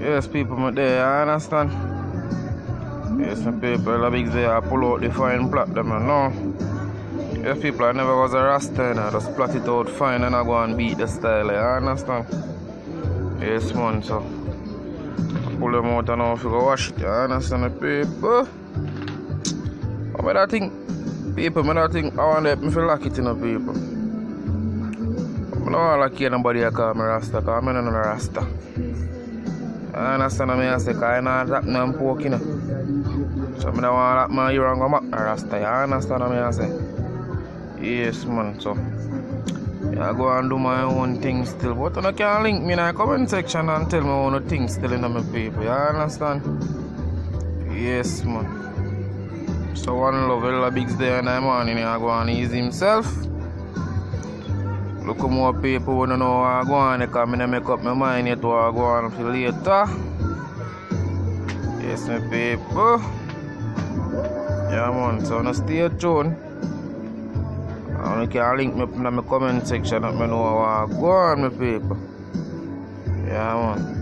Yes, people, my there, you understand? Yes, my people, the big there, I pull out the fine plot them, you know. Yes, people, I never was a rasta, you know. Just plot it out fine and I go and beat the style, you understand? Yes, man, so I pull them out and now if you go wash it, you understand, my people? But I think, people, I want to feel like it, you know, people. I don't want to nobody to call me rasta, because I'm not a rasta. I understand what I say, because I know that I'm pork, you know. So I don't want to my ear and go back to rasta, you understand what I say? Yes, man, so I go and do my own thing still. But you can link me in the comment section and tell me all the things still in my people, you understand? Yes, man. So one love, all the bigs there in the morning, I go and ease himself. Look more people who don't know what I go on, because I make up my mind yet what I go on for later. Yes, my people. Yeah, man, so now stay tuned. And you can link me in the comment section let me know what I go on, my people. Yeah, man.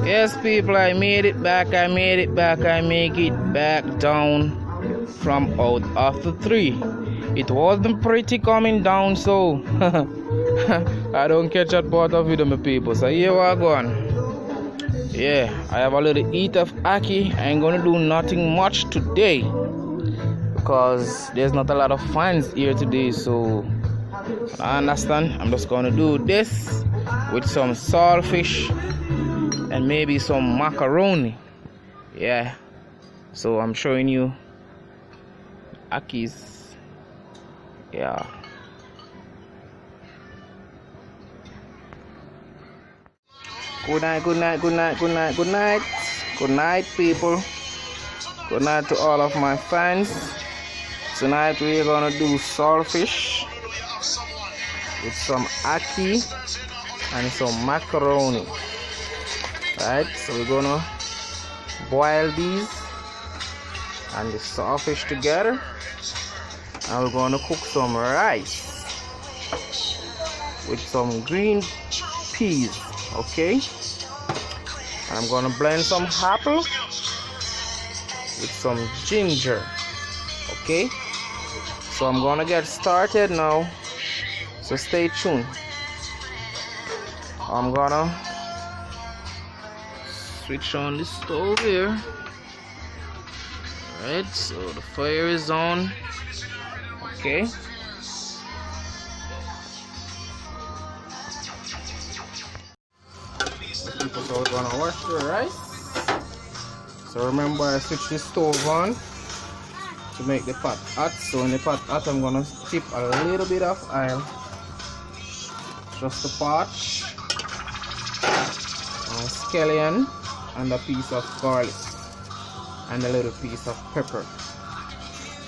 Yes, people, I made it back, I make it back down from out of the tree. It wasn't pretty coming down, so I don't catch that part of it, my people. So here we're going. Yeah, I have a little eat of ackee. I ain't gonna do nothing much today because there's not a lot of fans here today, so I understand. I'm just gonna do this with some saltfish and maybe some macaroni. Yeah, so I'm showing you ackees. Yeah. Good night, good night, good night, good night, good night. Good night, people. Good night to all of my fans. Tonight we're gonna do saltfish with some ackee and some macaroni. Right, so we're gonna boil these and the saltfish together, and we're gonna cook some rice with some green peas. Okay, and I'm gonna blend some apple with some ginger. Okay, so I'm gonna get started now, so stay tuned. I'm gonna switch on the stove here. Alright, so the fire is on. Okay. So we're gonna wash the rice. So remember, I switched the stove on to make the pot hot. So in the pot hot, I'm gonna tip a little bit of oil, just a pot, a scallion, and a piece of garlic, and a little piece of pepper,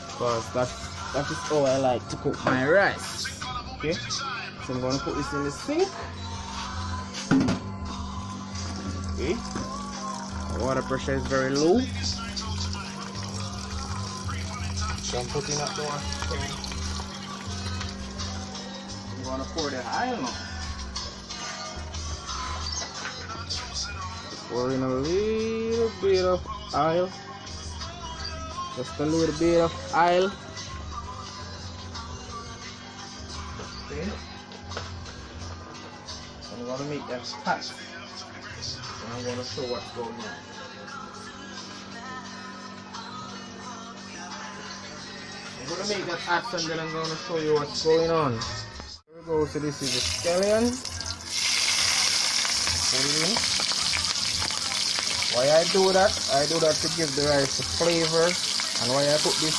because that is how I like to cook my rice. Okay, so I'm gonna put this in the sink. Okay, the water pressure is very low. So I'm putting that down. I'm gonna pour the oil now. Pour in a little bit of oil. Just a little bit of oil. Okay. I'm gonna make that hot. And I'm gonna show what's going on. I'm gonna make that hot and then I'm gonna show you what's going on. Here we go. So this is the scallion. Put it in. Why I do that? I do that to give the rice the flavor. And why I put this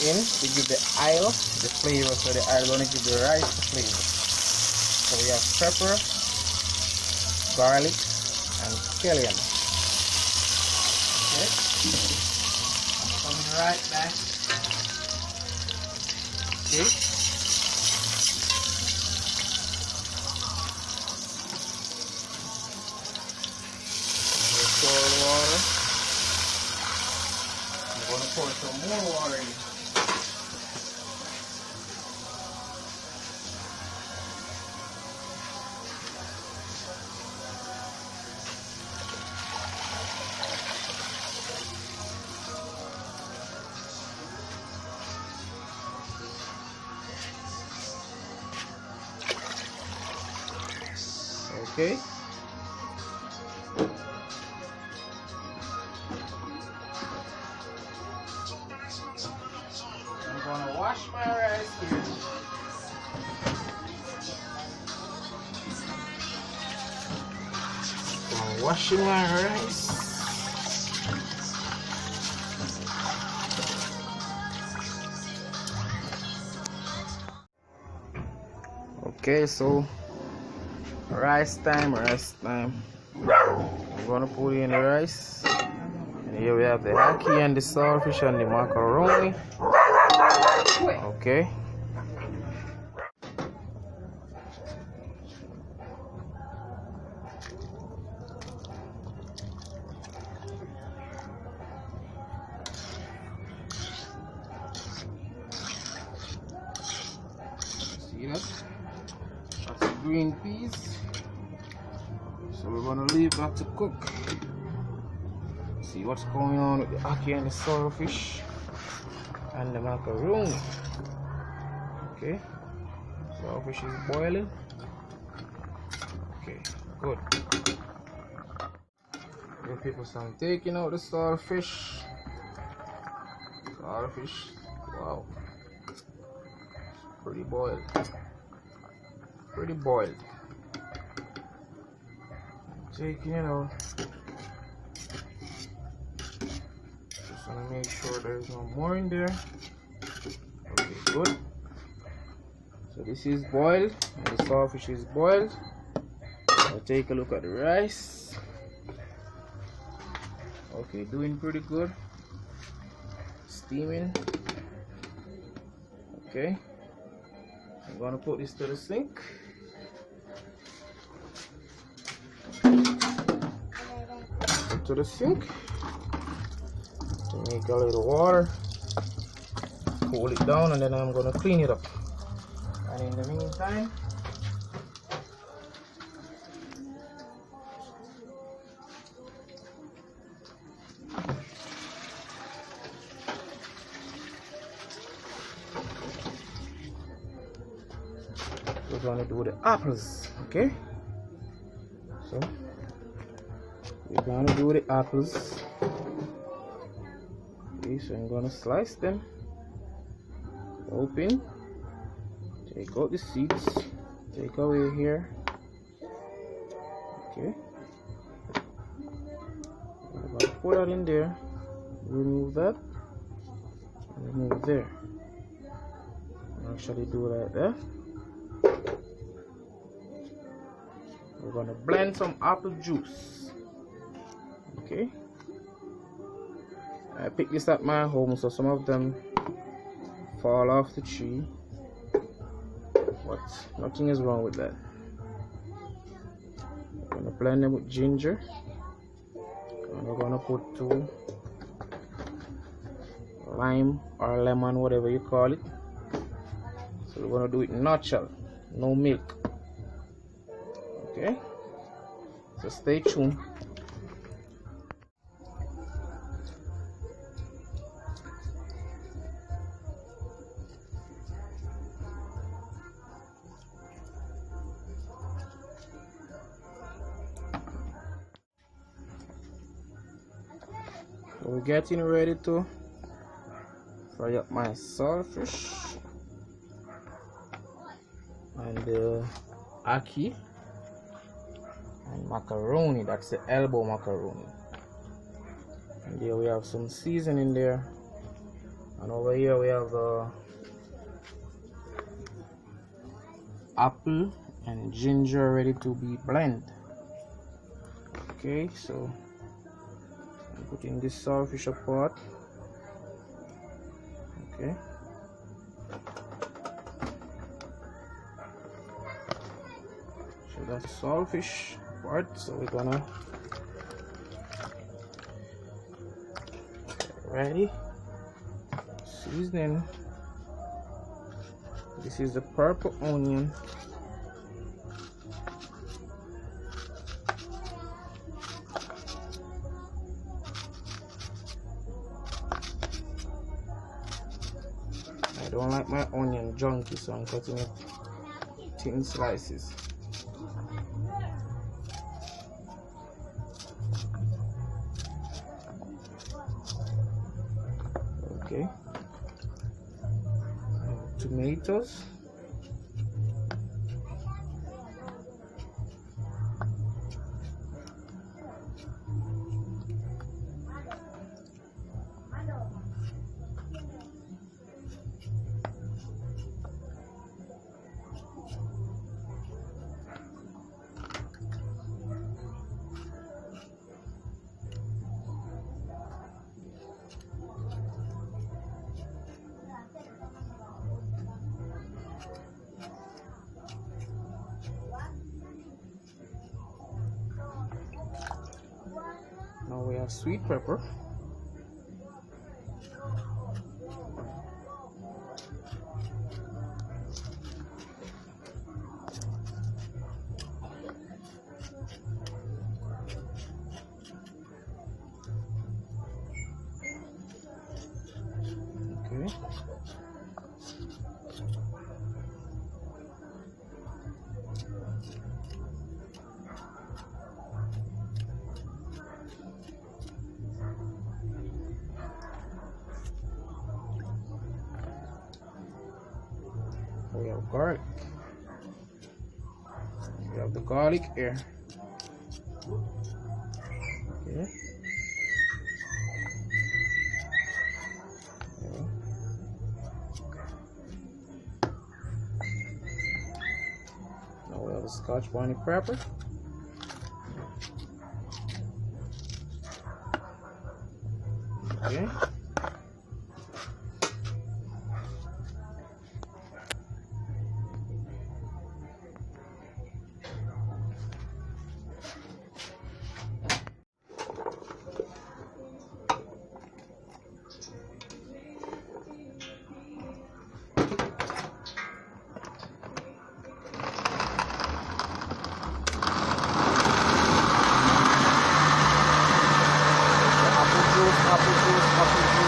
in to give the oil the flavor. So the oil gonna give the rice the flavor. So we have pepper, garlic, and scallion. Okay. Coming right back. Okay. Pour the water. I'm going to pour some more water in. Okay. I'm gonna wash my rice here. I'm washing my rice. Okay, so rice time. I'm gonna put in the rice. And here we have the ackee and the saltfish and the macaroni. Okay. See that? That's the green peas. So we're gonna leave that to cook. See what's going on with the ackee and the saltfish and the macaroni. Okay, saltfish is boiling. Okay, good. Give people some taking out the saltfish. Wow, it's pretty boiled. Taking it out. Just want to make sure there's no more in there. Okay, good. So this is boiled and the saltfish is boiled. I'll take a look at the rice. Okay, doing pretty good. Steaming. Okay. I'm gonna put this to the sink. To the sink to make a little water, cool it down, and then I'm gonna clean it up. And in the meantime, we're gonna do the apples. Okay, so we're gonna do the apples. Okay, so I'm gonna slice them open, take out the seeds, take away here. Okay, I'm gonna put that in there, remove that, and remove there. Actually do like that. We're gonna blend some apple juice. Okay, I picked this at my home, so some of them fall off the tree, but nothing is wrong with that. We're gonna blend them with ginger, and we're gonna put 2 lime or lemon, whatever you call it. So we're gonna do it natural, no milk. Okay, so stay tuned. So we're getting ready to fry up my saltfish and the ackee and macaroni. That's the elbow macaroni. And there we have some seasoning there, and over here we have apple and ginger ready to be blended. Okay, so I'm putting this saltfish apart. Okay, so that's saltfish part. So we're gonna get ready. Seasoning. This is the purple onion. I don't like my onion junky, so I'm cutting it thin slices. Okay, tomatoes. Now we have sweet pepper. Okay. We have garlic. We have the garlic here. Okay. Now we have the Scotch bonnet pepper. Okay. Apple juice.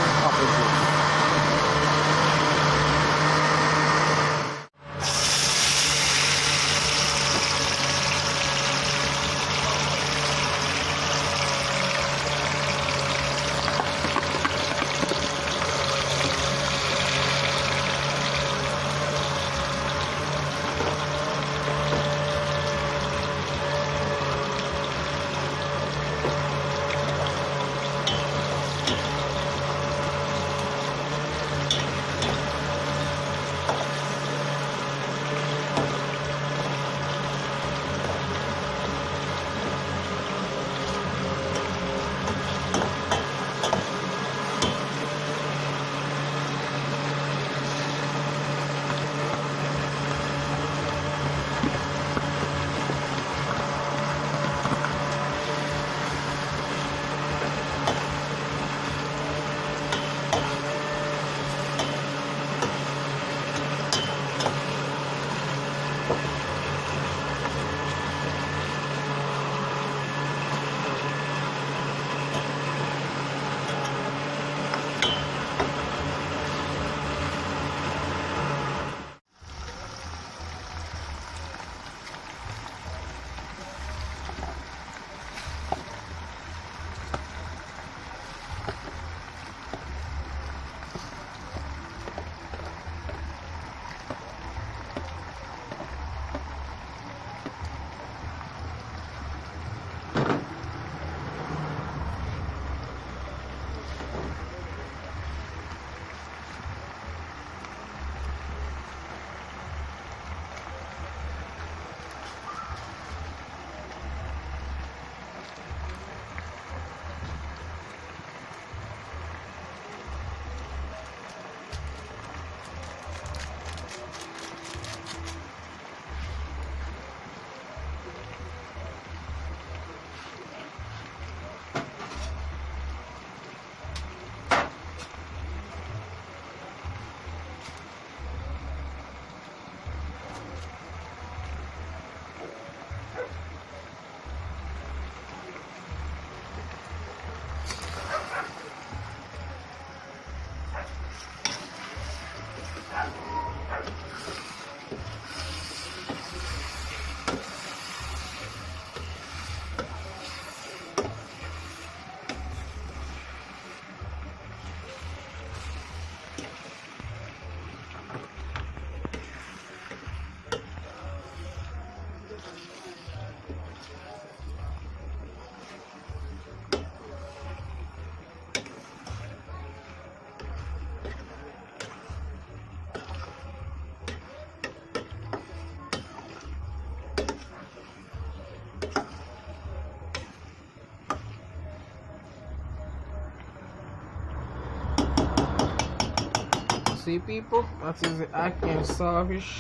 see, people, that is the ackee and saltfish.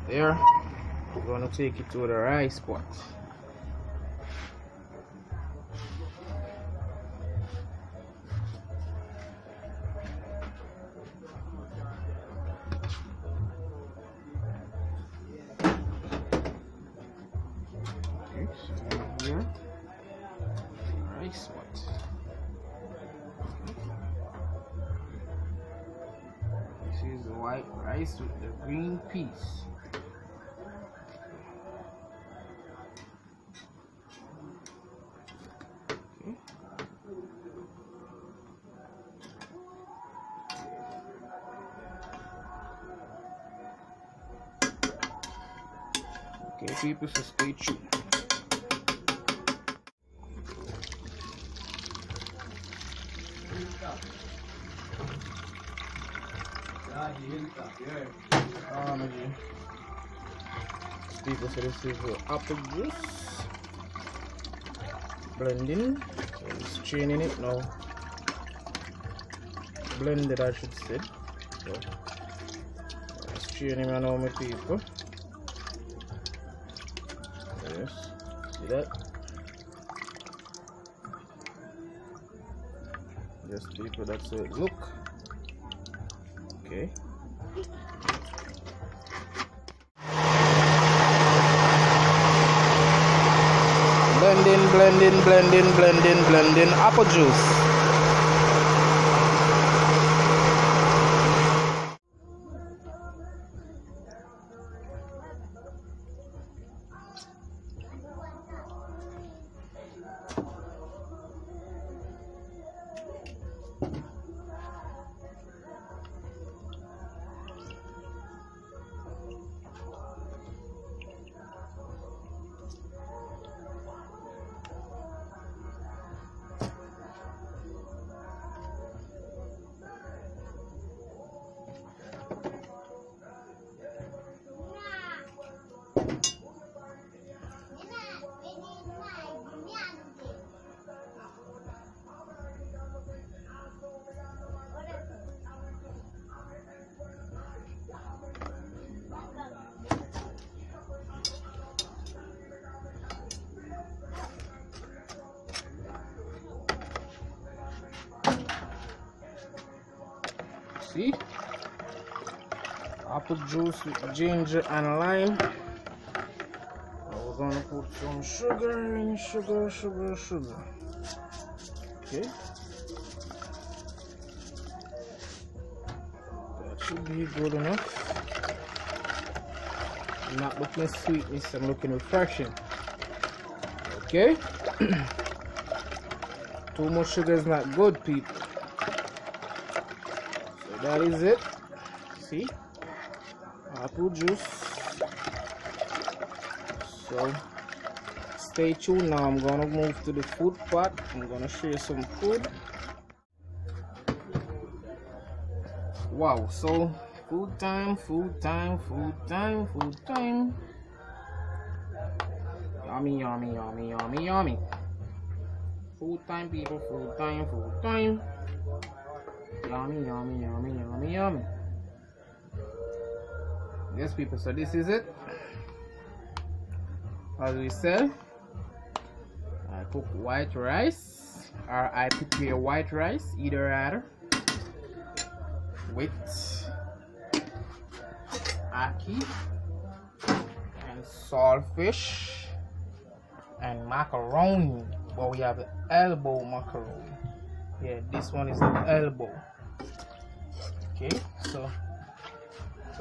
There, we're gonna take it to the rice pot. Okay, so here, rice pot. This is the white rice with the green peas. Okay, people, so stay tuned. People, so this is the apple juice. Blending. So it's straining it now. Blended, I should say. So straining now, my people. Yes, see that? Yes, people, that's how it look. Okay. Blending apple juice. See? Apple juice with ginger and lime. Now we're gonna put some sugar in, sugar. Okay. That should be good enough. I'm not looking sweetness, I'm looking refreshing. Okay. Too much sugar is not good, people. So that is it. See? Apple juice. So stay tuned. Now I'm gonna move to the food pot. I'm gonna share some food. Wow, so food time. Yummy. Food time, people, food time. Yummy. Yes, people, so this is it. As we said, I cook white rice, or I prepare white rice, either rather, with ackee and saltfish and macaroni. But we have the elbow macaroni. Yeah, this one is the elbow. Okay, so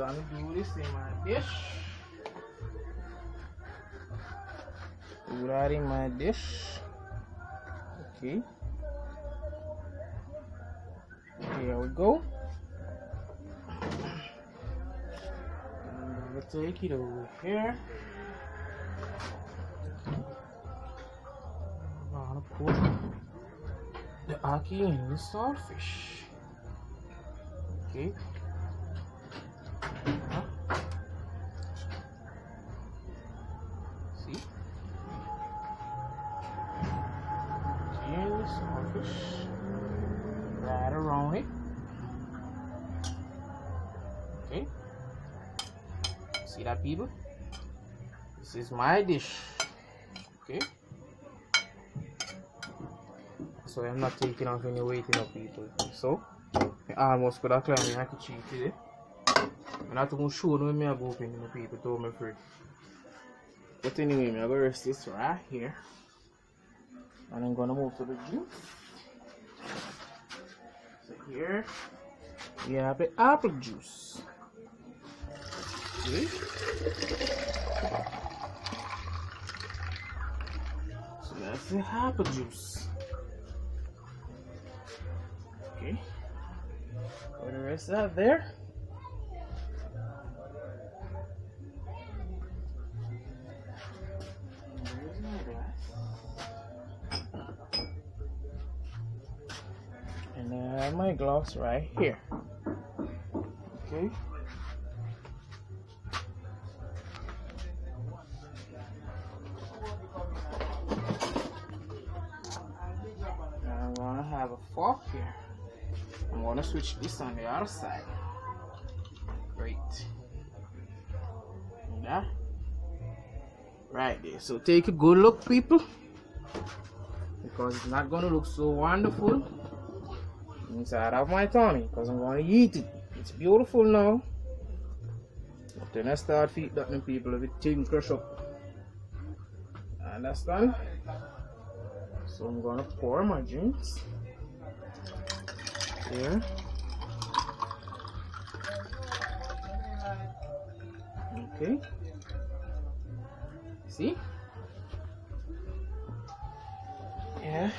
I'm gonna do this in my dish. Do that in my dish. Okay. Here we go. I'm gonna take it over here. I'm gonna put the ackee in the saltfish. Okay. See? And the saltfish right around it. See that, people? This is my dish. Okay. So I'm not taking off any weight, you know, people. So I almost could have climbed the ackee tree today. I'm not going to show you when I go open, you know, people, to my friend. But anyway, I'm going to rest this right here. And I'm going to move to the juice. So here we have the apple juice. See? So that's the apple juice. Okay. Put the rest out there. And I have my gloves right here. Okay. I'm gonna have a fork here. I'm gonna switch this on the other side. Great. Yeah. Right there. So take a good look, people, because it's not gonna look so wonderful inside of my tummy, because I'm gonna eat it. It's beautiful now. But then I start feed that them people if it thing crush up. Understand? So I'm gonna pour my drinks here. Okay. See? Yeah.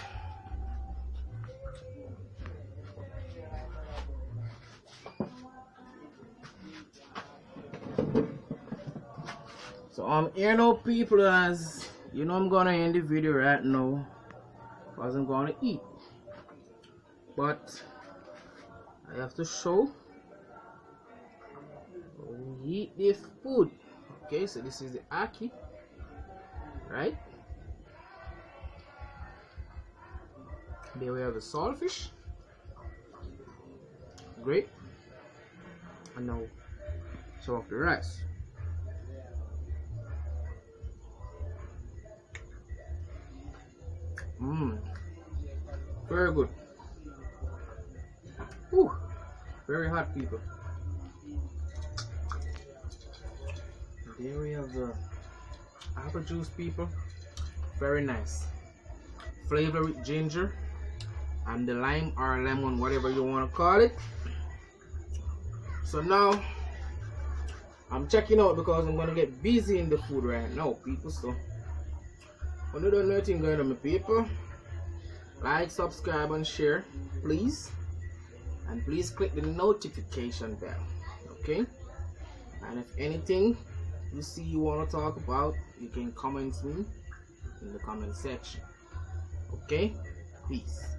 So I'm here now, people, as you know, I'm gonna end the video right now because I'm gonna eat. But I have to show we eat this food. Okay, so this is the ackee, right? There we have the saltfish. Great. And now some of the rice. Very good. Ooh, very hot, people. There we have the apple juice, people. Very nice. Flavor with ginger and the lime or lemon, whatever you want to call it. So now I'm checking out because I'm gonna get busy in the food right now, people. So when you don't know anything going on, my people, like, subscribe and share, please. And please click the notification bell. Okay? And if anything you see you want to talk about, you can comment me in the comment section. Okay? Peace.